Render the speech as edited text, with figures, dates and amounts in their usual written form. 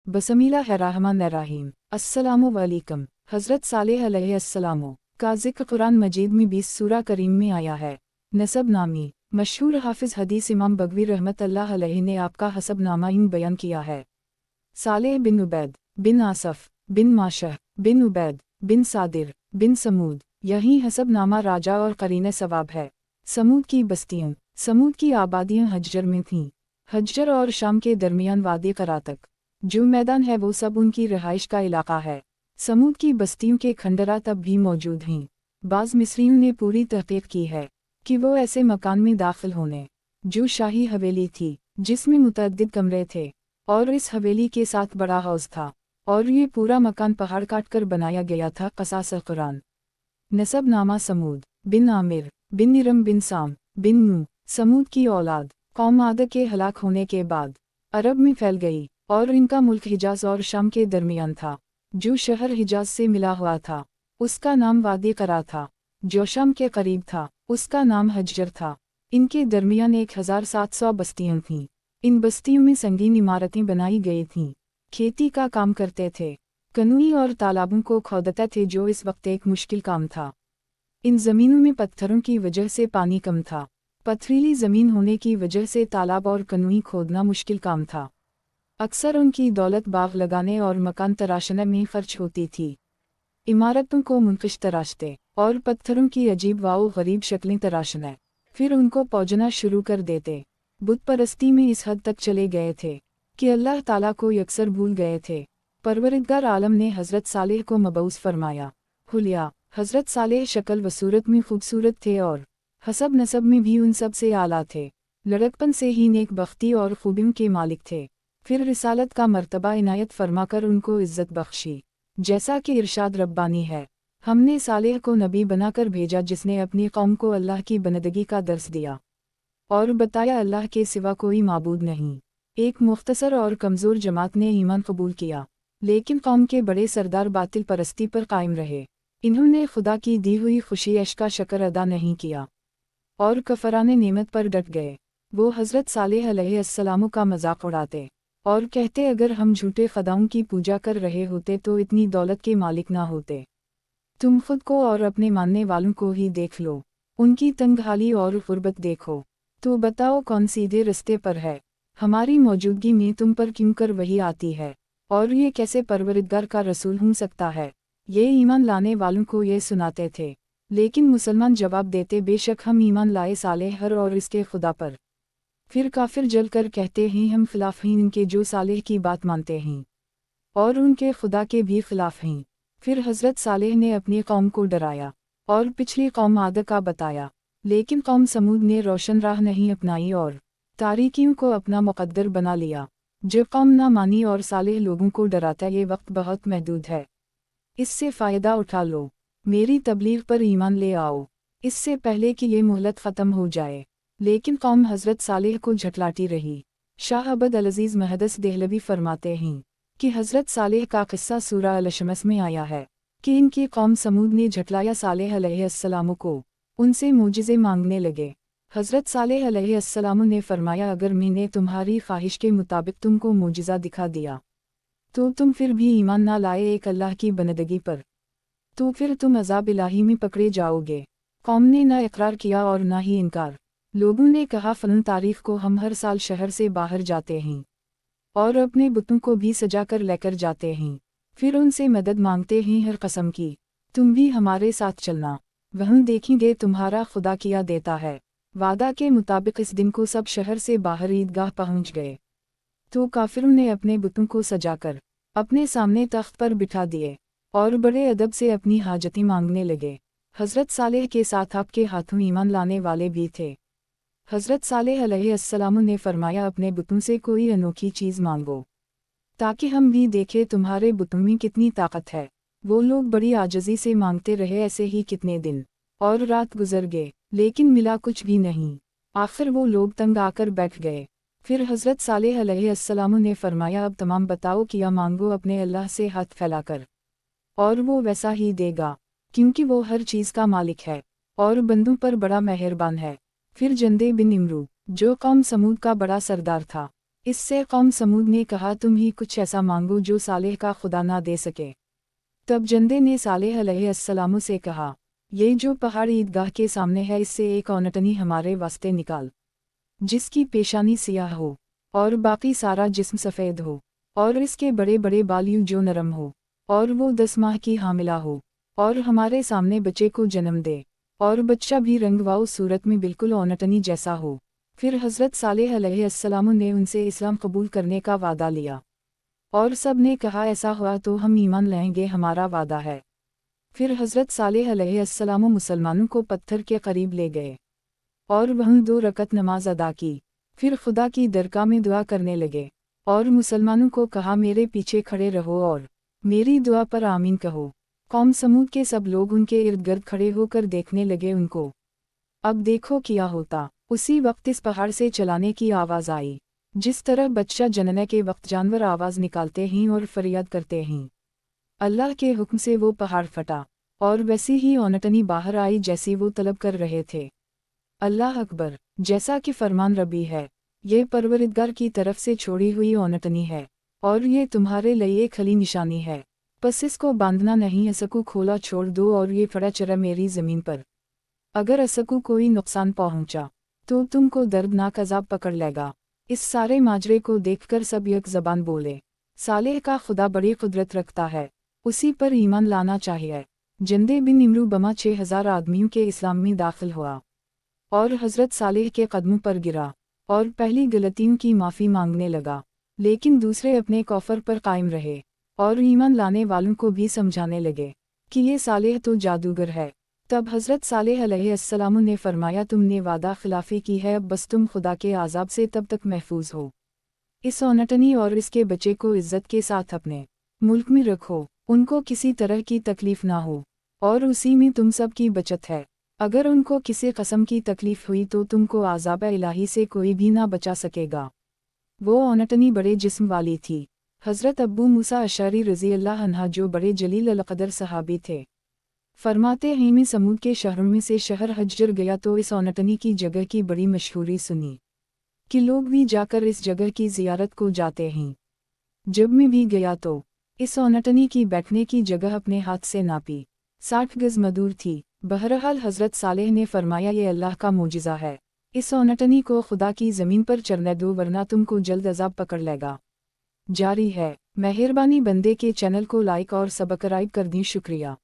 बसमिल्लाहिर्रहमानिर्रहीम। अस्सलामुअलैकुम। हज़रत सालेह अलैहिस्सलाम का ज़िक्र कुरान मजीद में 20 सूरा करीम में आया है। नसब नामी मशहूर हाफिज़ हदीस इमाम बगवी रहमतुल्लाह अलैहि ने आपका हसब नामा यूं बयान किया है। सालेह बिन उबैद बिन आसफ बिन माशह बिन उबैद बिन सादिर बिन समूद। यही हसब नामा राजा और करीने सवाब है। समूद की बस्तियों, समूद की आबादियाँ हज्जर में थीं। हज्जर और शाम के दरमियान वादी करा तक जो मैदान है वो सब उनकी रिहाइश का इलाका है। समूद की बस्तियों के खंडरा तब भी मौजूद हैं। बाज़ मिस्रियों ने पूरी तहकीक की है कि वो ऐसे मकान में दाखिल होने जो शाही हवेली थी, जिसमें मुतअद्दिद कमरे थे और इस हवेली के साथ बड़ा हौज़ था, और ये पूरा मकान पहाड़ काट कर बनाया गया था। क़सास कुरान। नसब नामा समूद बिन आमिर बिन निरम बिन साम बिन नू। समूद की औलाद कौम आद के हलाक होने के बाद अरब में फैल गई और इनका मुल्क हिजाज और शाम के दरमियान था। जो शहर हिजाज से मिला हुआ था उसका नाम वादी करा था, जो शाम के करीब था उसका नाम हज्जर था। इनके दरमियान 1700 बस्तियां थीं। इन बस्तियों में संगीन इमारतें बनाई गई थीं। खेती का काम करते थे, कनुई और तालाबों को खोदते थे, जो इस वक्त एक मुश्किल काम था। इन ज़मीनों में पत्थरों की वजह से पानी कम था। पथरीली ज़मीन होने की वजह से तालाब और कनुई खोदना मुश्किल काम था। अक्सर उनकी दौलत बाग लगाने और मकान तराशने में खर्च होती थी। इमारतों को मुनक़िश तराशते और पत्थरों की अजीब वाओ गरीब शक्लें तराशने, फिर उनको पौजना शुरू कर देते। बुत परस्ती में इस हद तक चले गए थे कि अल्लाह ताला को यकसर भूल गए थे। परवरिदगार आलम ने हज़रत सालेह को मबऊस फरमाया। हुलिया हज़रत सालेह शक्ल व सूरत में खूबसूरत थे और हसब नसब में भी उन सब से आला थे। लड़कपन से ही नेक बख्ती और खूबियों के मालिक थे। फिर रिसालत का मर्तबा इनायत फरमाकर उनको इज़्ज़त बख्शी, जैसा कि इरशाद रब्बानी है, हमने सालेह को नबी बनाकर भेजा जिसने अपनी कौम को अल्लाह की बंदगी का दर्स दिया और बताया अल्लाह के सिवा कोई माबूद नहीं। एक मुख्तसर और कमज़ोर जमात ने ईमान कबूल किया, लेकिन कौम के बड़े सरदार बातिल परस्ती पर कायम रहे। इन्होंने खुदा की दी हुई खुशी ऐश का शक्र अदा नहीं किया और कफराने नेमत पर डट गए। वो हज़रत सालेह अलैहिस्सलाम का मजाक उड़ाते और कहते, अगर हम झूठे खुदाओं की पूजा कर रहे होते तो इतनी दौलत के मालिक ना होते। तुम खुद को और अपने मानने वालों को ही देख लो, उनकी तंगहाली और गुर्बत देखो, तो बताओ कौन सीधे रस्ते पर है। हमारी मौजूदगी में तुम पर क्यों कर वही आती है, और ये कैसे परवरिदगार का रसूल हो सकता है। ये ईमान लाने वालों को ये सुनाते थे, लेकिन मुसलमान जवाब देते, बेशक हम ईमान लाए सालेह और इसके खुदा पर। फिर काफिर जल कर कहते हैं, हम खिलाफ हैं इनके जो सालेह की बात मानते हैं और उनके खुदा के भी खिलाफ हैं। फिर हज़रत सालेह ने अपनी कौम को डराया और पिछली कौम आद का बताया, लेकिन कौम समूद ने रोशन राह नहीं अपनाई और तारीकियों को अपना मुक़द्दर बना लिया। जब कौम ना मानी और सालेह लोगों को डराता, ये वक्त बहुत महदूद है, इससे फ़ायदा उठा लो, मेरी तबलीग पर ईमान ले आओ, इससे पहले कि ये मोहलत ख़त्म हो जाए। लेकिन कौम हज़रत सालेह को झटलाती रही। शाह अब्द अल-अज़ीज़ महदस देहलवी फरमाते हैं कि हज़रत सालेह का क़िस्सा सूरा अल-शमस में आया है कि इनकी कौम समूद ने झटलाया सालेह अलैहिस्सलाम को, उनसे मोजिज़े मांगने लगे। हज़रत सालेह अलैहिस्सलाम ने फरमाया, अगर मैंने तुम्हारी ख्वाहिश के मुताबिक तुमको मोजिज़ा दिखा दिया तो तुम फिर भी ईमान ना लाए एक अल्लाह की बंदगी पर, तो फिर तुम अज़ाब इलाही में पकड़े जाओगे। कौम ने ना इकरार किया और ना ही इनकार। लोगों ने कहा, फ़लन तारीख को हम हर साल शहर से बाहर जाते हैं और अपने बुतों को भी सजा कर लेकर जाते हैं, फिर उनसे मदद मांगते हैं। हर कसम की तुम भी हमारे साथ चलना, वहाँ देखेंगे तुम्हारा खुदा किया देता है। वादा के मुताबिक इस दिन को सब शहर से बाहर ईदगाह पहुँच गए, तो काफिरों ने अपने बुतों को सजाकर अपने सामने तख्त पर बिठा दिए और बड़े अदब से अपनी हाजतें मांगने लगे। हज़रत सालेह के साथ आपके हाथों ईमान लाने वाले भी थे। हज़रत सालेह अलैहिस्सलाम ने फरमाया, अपने बुतों से कोई अनोखी चीज़ मांगो ताकि हम भी देखें तुम्हारे बुतों में कितनी ताकत है। वो लोग बड़ी आजिज़ी से मांगते रहे। ऐसे ही कितने दिन और रात गुजर गए, लेकिन मिला कुछ भी नहीं। आखिर वो लोग तंग आकर बैठ गए। फिर हज़रत सालेह अलैहिस्सलाम ने फरमाया, अब तमाम बताओ किया मांगो अपने अल्लाह से हाथ फैलाकर, और वो वैसा ही देगा, क्योंकि वो हर चीज़ का मालिक है और बंदों पर बड़ा मेहरबान है। फिर जंदे बिन इमरू, जो कौम समूद का बड़ा सरदार था, इससे कौम समूद ने कहा तुम ही कुछ ऐसा मांगो जो सालेह का खुदा ना दे सके। तब जंदे ने सालेह अलैहिस्सलाम से कहा, ये जो पहाड़ ईदगाह के सामने है इससे एक औनटनी हमारे वास्ते निकाल, जिसकी पेशानी सियाह हो और बाकी सारा जिस्म सफ़ेद हो, और इसके बड़े बड़े बाल यूं जो नरम हो, और वो 10 माह की हामिला हो, और हमारे सामने बच्चे को जन्म दे, और बच्चा भी रंगवाओ सूरत में बिल्कुल औनटनी जैसा हो। फिर हज़रत सालेह अलैहिस्सलाम ने उनसे इस्लाम कबूल करने का वादा लिया, और सब ने कहा ऐसा हुआ तो हम ईमान लाएंगे, हमारा वादा है। फिर हज़रत सालेह अलैहिस्सलाम मुसलमानों को पत्थर के करीब ले गए और वहीं 2 रकत नमाज अदा की। फिर खुदा की दरगाह में दुआ करने लगे और मुसलमानों को कहा मेरे पीछे खड़े रहो और मेरी दुआ पर आमीन कहो। कौम समूद के सब लोग उनके इर्द गिर्द खड़े होकर देखने लगे उनको। अब देखो क्या होता। उसी वक्त इस पहाड़ से चलाने की आवाज़ आई, जिस तरह बच्चा जनने के वक्त जानवर आवाज़ निकालते हैं और फरियाद करते हैं। अल्लाह के हुक्म से वो पहाड़ फटा और वैसी ही औनटनी बाहर आई जैसी वो तलब कर रहे थे। अल्लाह अकबर। जैसा कि फरमान रबी है, ये परवरिदगार की तरफ से छोड़ी हुई औनटनी है और ये तुम्हारे लिए खली निशानी है, बस इसको बांधना नहीं, असकू खोला छोड़ दो और ये फड़ा चरा मेरी ज़मीन पर। अगर असकू कोई नुकसान पहुंचा तो तुमको दर्दनाक अजाब पकड़ लेगा। इस सारे माजरे को देखकर सब एक ज़बान बोले, सालेह का खुदा बड़ी कुदरत रखता है, उसी पर ईमान लाना चाहिए। जंदे बिन इमरू बमा 6000 आदमियों के इस्लाम में दाखिल हुआ और हज़रत सालेह के कदमों पर गिरा और पहली गलतियों की माफ़ी मांगने लगा, लेकिन दूसरे अपने कौफर पर कायम रहे और ईमान लाने वालों को भी समझाने लगे कि ये सालेह तो जादूगर है। तब हज़रत सालेह अलैहिस्सलाम ने फरमाया तुमने वादा खिलाफ़ी की है, अब बस तुम खुदा के आज़ाब से तब तक महफूज हो। इस औनटनी और इसके बच्चे को इज़्ज़त के साथ अपने मुल्क में रखो, उनको किसी तरह की तकलीफ़ ना हो और उसी में तुम सब की बचत है। अगर उनको किसी कस्म की तकलीफ़ हुई तो तुमको आज़ाब इलाही से कोई भी ना बचा सकेगा। वो औनटनी बड़े जिस्म वाली थी। हज़रत अब्बू मूसा अशअरी रज़ी अल्लाह अन्हा जो बड़े जलील अल-क़दर सहाबी थे, फरमाते हैं मैं समूद के शहरों में से शहर हज्जर गया तो इस औनटनी की जगह की बड़ी मशहूरी सुनी कि लोग भी जाकर इस जगह की ज़ियारत को जाते हैं। जब मैं भी गया तो इस औनटनी की बैठने की जगह अपने हाथ से नापी, 60 गज़ मदूर थी। बहरहाल हज़रत सालेह ने फरमाया ये अल्लाह का मोजिज़ा है, इस औनटनी को खुदा की ज़मीन पर चरने दो वरना तुमको जल्द अज़ाब पकड़ लेगा। जारी है। मेहरबानी बंदे के चैनल को लाइक और सब्सक्राइब कर दी, शुक्रिया।